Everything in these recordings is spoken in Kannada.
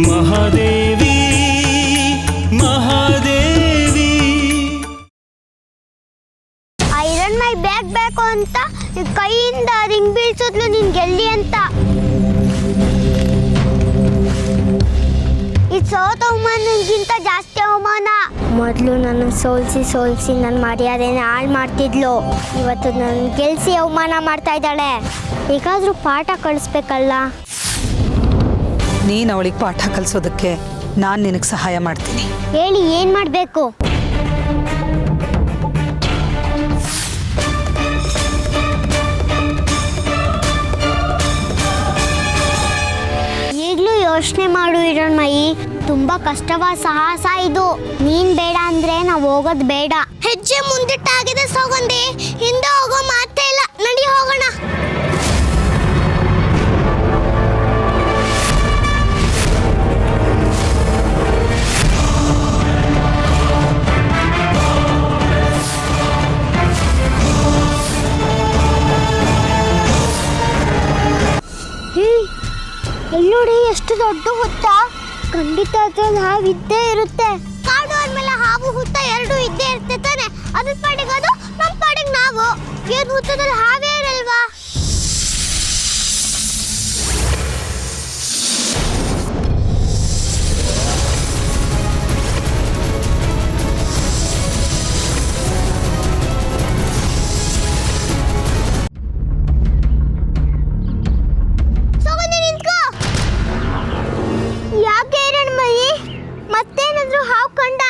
ಮಹಾದೇವಿ ಮಹಾದೇವಿ. ಐರನ್ ಮೈ ಬ್ಯಾಗ್ ಬೇಕು ಅಂತ ಕೈಯಿಂದ ರಿಂಗ್ ಬೀಳ್ಸಿದ್ಲು ನಿನ್ ಗೆಲ್ಲಿ ಅಂತ. ಇದು ಸೋತ ಅವಮಾನಕ್ಕಿಂತ ಜಾಸ್ತಿ ಅವಮಾನ. ಮೊದಲು ನನ್ನ ಸೋಲ್ಸಿ ನನ್ನ ಮರ್ಯಾದೆನ ಹಾಳು ಮಾಡ್ತಿದ್ಲು. ಇವತ್ತು ನನ್ನ ಗೆಲ್ಸಿ ಅವಮಾನ ಮಾಡ್ತಾ ಇದ್ದಾಳೆ. ಹೇಗಾದ್ರೂ ಪಾಠ ಕಳಿಸ್ಬೇಕಲ್ಲ. ನೀನು ಅವಳಿಗೆ ಪಾಠ ಕಲಿಸೋದಕ್ಕೆ ನಾನು ನಿನಗೆ ಸಹಾಯ ಮಾಡ್ತೀನಿ. ಹೇಳಿ, ಏನು ಮಾಡಬೇಕು? ಈಗಲೂ ಯೋಚನೆ ಮಾಡು ಹಿರಣ್ಮಯಿ. ತುಂಬಾ ಕಷ್ಟವಾದ ಸಾಹಸ ಇದು. ನೀನ್ ಬೇಡ ಅಂದ್ರೆ ನಾವು ಹೋಗೋದು ಬೇಡ. ಹೆಜ್ಜೆ ಮುಂದಿಟ್ಟಾಗಿದೆ ಸೌಗಂಧಿ, ಹಿಂದೆ ಹೋಗೋ ಮಾತೇ ಇಲ್ಲ. ನಡಿ ಹೋಗೋಣ. ಎಲ್ಲೋಡಿ, ಎಷ್ಟು ದೊಡ್ಡ ಹುತ್ತ. ಖಂಡಿತ ಅದ್ರಲ್ಲಿ ಹಾವು ಇದ್ದೇ ಇರುತ್ತೆ. ಕಾಡು ಆದ್ಮೇಲೆ ಹಾವು ಹುತ್ತ ಎರಡು ಇದ್ದೇ ಇರುತ್ತೆ ತಾನೆ. ಅದ್ರ ಪಾಡಿಗೆ ಅದು, ನಮ್ಮ ಪಾಡಿಗೆ ನಾವು. ಏನ್ ಹುತ್ತದಲ್ಲಿ ಹಾವೇ ಇರಲ್ವಾ? ಯಾಕೆ ಹಿರಣ್ಮಯಿ, ಮತ್ತೇನಾದ್ರೂ ಹಾವು ಕಂಡ?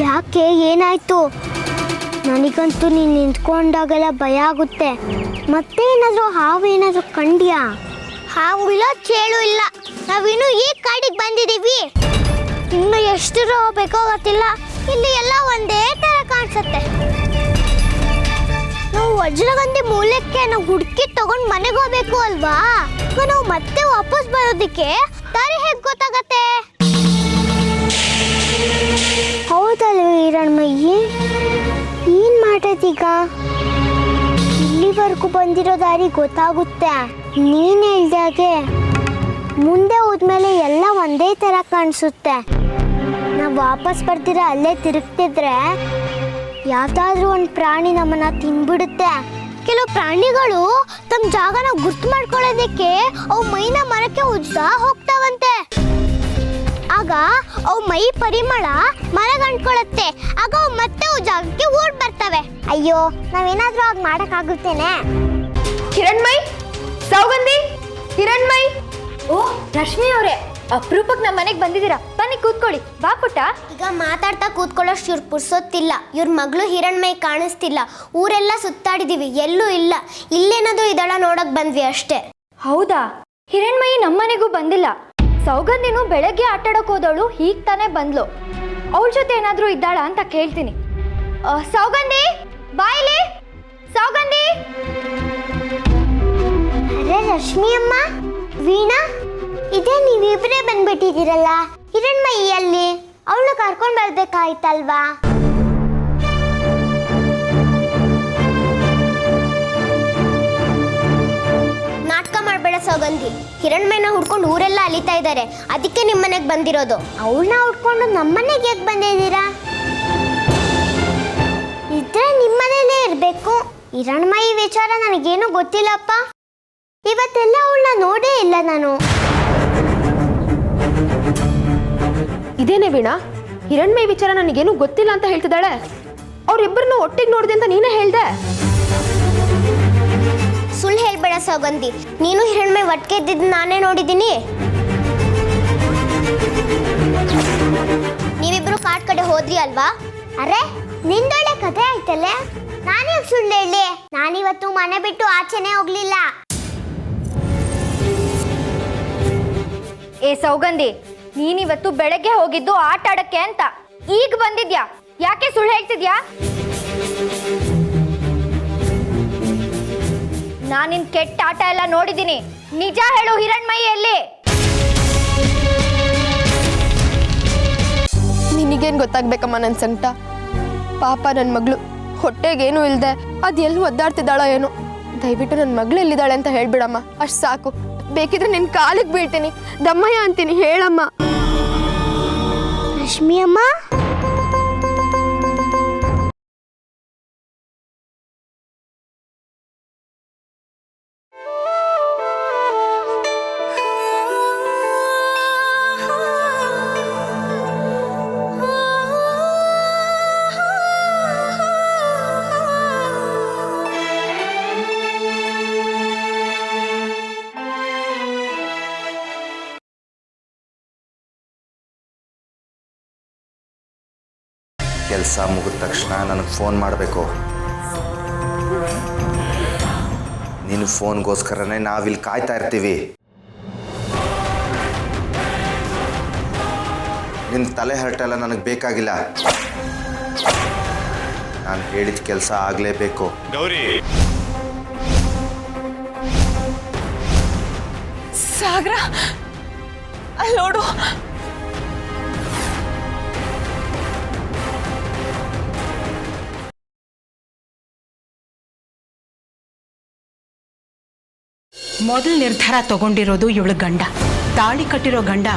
ಯಾಕೆ, ಏನಾಯ್ತು? ನನಗಂತೂ ನೀನು ನಿಂತ್ಕೊಂಡಾಗೆಲ್ಲ ಭಯ ಆಗುತ್ತೆ. ಮತ್ತೇನಾದ್ರೂ ಹಾವು ಏನಾದ್ರೂ ಕಂಡ್ಯಾ? ಹಾವು ಇಲ್ಲ, ಚೇಳು ಇಲ್ಲ. ನಾವಿನ್ನು ಈ ಕಾಡಿಗೆ ಬಂದಿದ್ದೀವಿ. ಇನ್ನು ಎಷ್ಟು ದೂರ ಹೋಗ್ಬೇಕೋ ಗೊತ್ತಿಲ್ಲ. ಇಲ್ಲಿ ಎಲ್ಲ ಒಂದೇ ತರ ಕಾಣಿಸುತ್ತೆ. ನಾವು ವಜ್ರಗಂಧಿ ಮೂಲಕ್ಕೆ ನಾವು ಹುಡುಕಿ ತಗೊಂಡು ಮನೆಗೆ ಹೋಗ್ಬೇಕು ಅಲ್ವಾ? ನಾವು ಮತ್ತೆ ವಾಪಸ್ ಬರೋದಕ್ಕೆ ದಾರಿ ಹೇಗೆ ಗೊತ್ತಾಗತ್ತೆ? ಹೌದಲ್ವ ಹಿರಣ್ಮಯಿ, ಏನ್ ಮಾಡೋದೀಗ? ಇಲ್ಲಿವರೆಗೂ ಬಂದಿರೋ ದಾರಿ ಗೊತ್ತಾಗುತ್ತೆ. ನೀನ್ ಹೇಳ್ದಾಗೆ ಮುಂದೆ ಹೋದ್ಮೇಲೆ ಎಲ್ಲ ಒಂದೇ ತರ ಕಾಣಿಸುತ್ತೆ. ನಾವು ವಾಪಸ್ ಬರ್ತೀರ ಅಲ್ಲೇ ತಿರುಗ್ತಿದ್ರೆ ಯಾವ್ದಾದ್ರೂ ಒಂದು ಪ್ರಾಣಿ ನಮ್ಮನ್ನ ತಿನ್ಬಿಡುತ್ತೆ. ಕೆಲವು ಪ್ರಾಣಿಗಳು ತಮ್ಮ ಜಾಗನ ಗುರ್ತು ಮಾಡ್ಕೊಳ್ಳೋದಕ್ಕೆ ಅವು ಮೈನ ಮರಕ್ಕೆ ಉಜ್ಜಾ ಹೋಗ್ತಾವಂತೆ. ಆಗ ಅವು ಮೈ ಪರಿಮಳ ಮರಗೆ ಅಂಟ್ಕೊಳ್ಳುತ್ತೆ. ಆಗ ಅವು ಮತ್ತೆ ಅವು ಜಾಗಕ್ಕೆ ಓಡ್ ಬರ್ತವೆ. ಅಯ್ಯೋ, ನಾವೇನಾದ್ರೂ ಆಗ ಮಾಡಕ್ಕಾಗುತ್ತೇನೆ? ಹಿರಣ್ಮಯಿ, ಸೌಗಂಧಿ, ಹಿರಣ್ಮಯಿ. ಓ ರಶ್ಮಿ ಅವರೇ, ಅಪರೂಪಕ್ಕೆ ನಮ್ಮ ಮನೆಗೆ ಬಂದಿದ್ದೀರಾ. ಬನ್ನಿ ಕೂತ್ಕೊಳ್ಳಿ. ಬಾ ಪುಟ್ಟ. ಈಗ ಮಾತಾಡ್ತಾ ಕೂತ್ಕೊಳ್ಳೋಷ್ಟು ಇವ್ರು ಪುರ್ಸೊತ್ತಿಲ್ಲ. ಇವ್ರ ಮಗಳು ಹಿರಣ್ಮಯಿ ಕಾಣಿಸ್ತಿಲ್ಲ. ಊರೆಲ್ಲ ಸುತ್ತಾಡಿದೀವಿ, ಎಲ್ಲೂ ಇಲ್ಲ. ಇಲ್ಲೇನಾದ್ರೂ ಇದಳ ನೋಡಕ್ ಬಂದ್ವಿ ಅಷ್ಟೇ. ಹೌದಾ? ಹಿರಣ್ಮಯಿ ನಮ್ಮನೆಗೂ ಬಂದಿಲ್ಲ. ಸೌಗಂಧಿನೂ ಬೆಳಗ್ಗೆ ಆಟಾಡಕ್ ಹೋದವಳು ಹೀಗ್ ತಾನೇ ಬಂದ್ಲು. ಅವಳ ಜೊತೆ ಏನಾದ್ರೂ ಇದ್ದಾಳ ಅಂತ ಕೇಳ್ತೀನಿ. ಸೌಗಂಧಿ, ಬಾಯ್ಲಿ. ಸೌಗಂಧಿ. ಅರೆ ರಶ್ಮಿ ಅಮ್ಮ, ವೀಣಾ, ಇದೇ ನೀವಿಬ್ಬರೇ ಬಂದ್ಬಿಟ್ಟಿದ್ದೀರಲ್ಲ. ಹಿರಣ್ಮಯಿ ಅಲ್ಲಿ? ಅವಳು ಕರ್ಕೊಂಡು ಬರ್ಬೇಕಾಯ್ತಲ್ವಾ? ನಾಟಕ ಮಾಡಬೇಡ ಸೌಗಂಧಿ. ಹಿರಣ್ಮಯಿನ ಹುಡ್ಕೊಂಡು ಊರೆಲ್ಲ ಅಲಿತಾ ಇದ್ದಾರೆ. ಅದಕ್ಕೆ ನಿಮ್ಮನೆಗೆ ಬಂದಿರೋದು. ಅವಳನ್ನ ಹುಡ್ಕೊಂಡು ನಮ್ಮನೆಗೆ ಹೇಗೆ ಬಂದಿದ್ದೀರಾ? ಇದ್ರೆ ನಿಮ್ಮನೇಲೇ ಇರಬೇಕು. ಹಿರಣ್ಮಯಿ ವಿಚಾರ ನನಗೇನು ಗೊತ್ತಿಲ್ಲಪ್ಪ. ಇವತ್ತೆಲ್ಲ ಅವಳನ್ನ ನೋಡೇ ಇಲ್ಲ ನಾನು. ಇದೇನೇ ವೀಣಾ, ಹಿರಣ್ಮಯಿ ವಿಚಾರ ನನಗೇನು ಗೊತ್ತಿಲ್ಲ ಅಂತ ಹೇಳ್ತಿದ್ದಾಳೆ. ಅವ್ರಿಬ್ಬರನ್ನು ಒಟ್ಟಿಗೆ ನೋಡಿದೆ ಅಂತ ನೀನೇ ಹೇಳ್ದೆ. ಸುಳ್ಳು ಹೇಳ್ಬೇಡ ಸೌಗಂಧಿ. ನೀನು ಹಿರಣ್ಮಯಿ ಒಟ್ಟಿಗೆ ಇದ್ದಿದ್ದು ನಾನೇ ನೋಡಿದ್ದೀನಿ. ನೀವಿಬ್ರು ಕಾಡ್ ಕಡೆ ಹೋದ್ರಿ ಅಲ್ವಾ? ಅರೆ, ನಿಂದೊಳ್ಳೆ ಕಥೆ ಆಯ್ತಲ್ಲೇ. ನಾನೇ ಸುಳ್ಳು ಹೇಳಿ? ನಾನಿವತ್ತು ಮನೆ ಬಿಟ್ಟು ಆಚೆನೆ ಹೋಗ್ಲಿಲ್ಲ. ಏ ಸೌಗಂಧಿ, ನೀನಿವತ್ತು ಬೆಳಗ್ಗೆ ಹೋಗಿದ್ದು ಆಟ ಆಡಕ್ಕೆ ಅಂತ. ಈಗ ಬಂದಿದ್ಯಾ? ಯಾಕೆ ಸುಳ್ಳು ಹೇಳ್ತಿದ್ಯಾ? ನಾನಿನ್ ಕೆಟ್ಟ ಆಟ ಎಲ್ಲ ನೋಡಿದ್ದೀನಿ. ನಿಜ ಹೇಳು, ಹಿರಣ್ಮಯಿ ಎಲ್ಲಿ? ನಿನಗೇನು ಗೊತ್ತಾಗ್ಬೇಕಮ್ಮ ನನ್ನ ಸಂಕಟ? ಪಾಪ ನನ್ನ ಮಗಳು ಹೊಟ್ಟೆಗೇನು ಇಲ್ಲದೆ ಅದು ಎಲ್ಲಿ ಒದ್ದಾಡ್ತಿದ್ದಾಳೋ ಏನೋ. ದಯವಿಟ್ಟು ನನ್ನ ಮಗಳು ಎಲ್ಲಿದ್ದಾಳೆ ಅಂತ ಹೇಳ್ಬಿಡಮ್ಮ, ಅಷ್ಟು ಸಾಕು. ಬೇಕಿದ್ರೆ ನಿನ್ನ ಕಾಲಿಗೆ ಬೀಳ್ತೀನಿ, ದಮ್ಮಯ್ಯ ಅಂತೀನಿ, ಹೇಳಮ್ಮ. ರಶ್ಮಿ ಅಮ್ಮ, ಕೆಲಸ ಮುಗಿದ ತಕ್ಷಣ ನನಗೆ ಫೋನ್ ಮಾಡಬೇಕು. ನಿನ್ನ ಫೋನ್ಗೋಸ್ಕರನೇ ನಾವಿಲ್ಲಿ ಕಾಯ್ತಾ ಇರ್ತೀವಿ. ನಿನ್ನ ತಲೆ ಹರಟೆಲ್ಲ ನನಗೆ ಬೇಕಾಗಿಲ್ಲ. ನಾನು ಹೇಳಿದ ಕೆಲಸ ಆಗಲೇಬೇಕು. ಗೌರಿ, ಸಾಗರ ಅಲ್ಲಿ ನೋಡು. ಮೊದಲು ನಿರ್ಧಾರ ತಗೊಂಡಿರೋದು ಇವಳು ಗಂಡ. ತಾಳಿ ಕಟ್ಟಿರೋ ಗಂಡ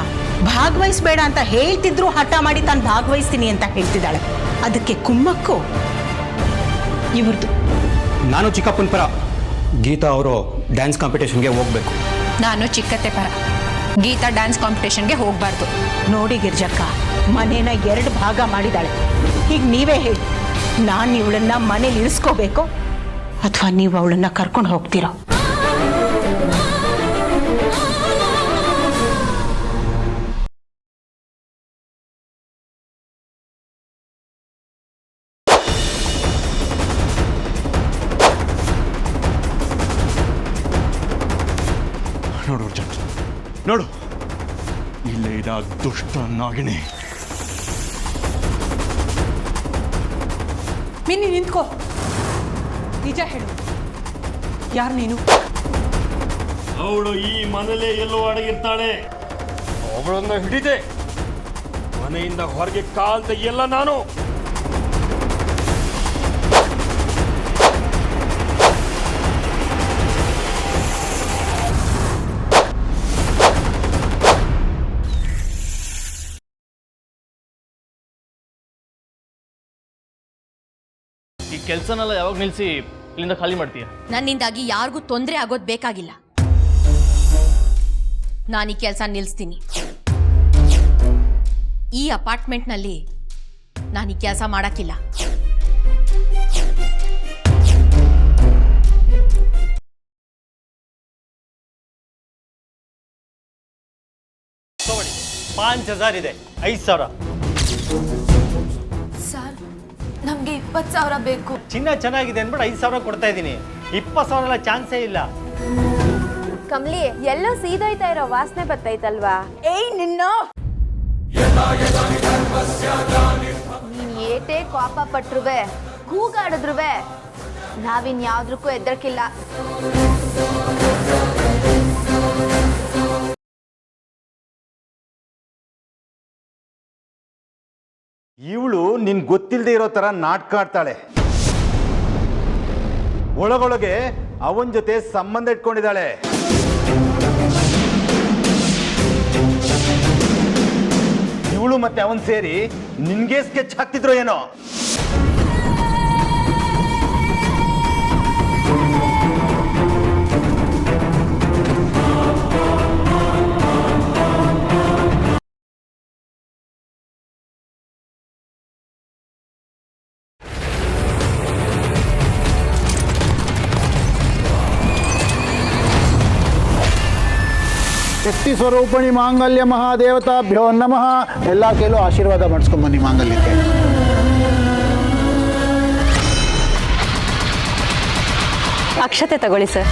ಭಾಗವಹಿಸ್ಬೇಡ ಅಂತ ಹೇಳ್ತಿದ್ರು ಹಠ ಮಾಡಿ ತಾನು ಭಾಗವಹಿಸ್ತೀನಿ ಅಂತ ಹೇಳ್ತಿದ್ದಾಳೆ. ಅದಕ್ಕೆ ಕುಮ್ಮಕ್ಕು ಇವ್ರದ್ದು. ನಾನು ಚಿಕ್ಕಪ್ಪನ ಪರ, ಗೀತಾ ಅವರು ಡ್ಯಾನ್ಸ್ ಕಾಂಪಿಟೇಷನ್ಗೆ ಹೋಗ್ಬೇಕು. ನಾನು ಚಿಕ್ಕತ್ತೆ ಪರ, ಗೀತಾ ಡ್ಯಾನ್ಸ್ ಕಾಂಪಿಟೇಷನ್ಗೆ ಹೋಗಬಾರ್ದು. ನೋಡಿ ಗಿರ್ಜಕ್ಕ, ಮನೇನ 2 ಭಾಗ ಮಾಡಿದಾಳೆ. ಈಗ ನೀವೇ ಹೇಳಿ, ನಾನು ಇವಳನ್ನ ಮನೇಲಿ ಇಳಿಸ್ಕೋಬೇಕು ಅಥವಾ ನೀವು ಅವಳನ್ನ ಕರ್ಕೊಂಡು ಹೋಗ್ತೀರೋ? ನೋಡು ಅರ್ಜುನ್, ನೋಡು, ಇಲ್ಲೇ ಇದ ದುಷ್ಟ ನಾಗಿಣಿ. ಮಿನ್ನಿ ನಿಂತ್ಕೋ, ನಿಜ ಹೇಳು, ಯಾರು ನೀನು? ಅವಳು ಈ ಮನೇಲೆ ಎಲ್ಲೋ ಅಡಗಿರ್ತಾಳೆ. ಅವಳನ್ನ ಹಿಡಿದೆ ಮನೆಯಿಂದ ಹೊರಗೆ ಕಾಲ್ ತೆಗಿಯಲ್ಲ ನಾನು. ಈ ಕೆಲಸನೆಲ್ಲ ಯಾವಾಗ ನಿಲ್ಲಿಸಿ ಇಲ್ಲಿಂದ ಖಾಲಿ ಮಾಡ್ತೀಯ? ನನ್ನಿಂದಾಗಿ ಯಾರಿಗೂ ತೊಂದರೆ ಆಗೋದು ಬೇಕಾಗಿಲ್ಲ. ನಾನು ಈ ಕೆಲಸ ನಿಲ್ಲಿಸ್ತೀನಿ. ಈ ಅಪಾರ್ಟ್ಮೆಂಟ್ನಲ್ಲಿ ನಾನು ಈ ಕೆಲಸ ಮಾಡೋಕ್ಕಿಲ್ಲ. ತಗೊಳ್ಳಿ, 5000 ಇದೆ, 5000. ಸರ್, ನಮಗೆ 20,000 ಬೇಕು. ಚಿನ್ನ ಚೆನ್ನಾಗಿದೆ ಅಂದ್ಬಿಟ್ಟು 5000 ಕೊಡ್ತಾ ಇದ್ದೀನಿ. 20,000 ಚಾನ್ಸೇ ಇಲ್ಲ. ಕಮ್ಲಿ, ಎಲ್ಲೋ ಸೀದೋಯ್ತಾ ಇರೋ ವಾಸನೆ ಬರ್ತೈತಲ್ವಾ? ಏಯ್ ನಿನ್ನ ನೀನ್ ಏಟೇ ಕೋಪ ಪಟ್ರುವೆ, ಕೂಗಾಡಿದ್ರುವೆ, ನಾವಿನ್ ಯಾವ್ದಕ್ಕೂ ಹೆದರ್ಕಿಲ್ಲ. ಇವಳು ನಿನ್ ಗೊತ್ತಿಲ್ಲದೆ ಇರೋ ತರ ನಾಟಕ ಆಡ್ತಾಳೆ. ಒಳಗೊಳಗೆ ಅವನ ಜೊತೆ ಸಂಬಂಧ ಇಟ್ಕೊಂಡಿದ್ದಾಳೆ. ಇವಳು ಮತ್ತೆ ಅವನ್ ಸೇರಿ ನಿನ್ಗೆ ಸ್ಕೆಚ್ ಹಾಕ್ತಿದ್ರು ಏನೋ. ಶಕ್ತಿ ಸ್ವರೂಪಣಿ ಮಾಂಗಲ್ಯ ಮಹಾದೇವತಾಭ್ಯೋ ನಮಃ. ಎಲ್ಲ ಕೈಲೂ ಆಶೀರ್ವಾದ ಮಾಡಿಸ್ಕೊಂಬನ್ನಿ ಮಾಂಗಲ್ಯಕ್ಕೆ. ಅಕ್ಷತೆ ತಗೊಳ್ಳಿ ಸರ್.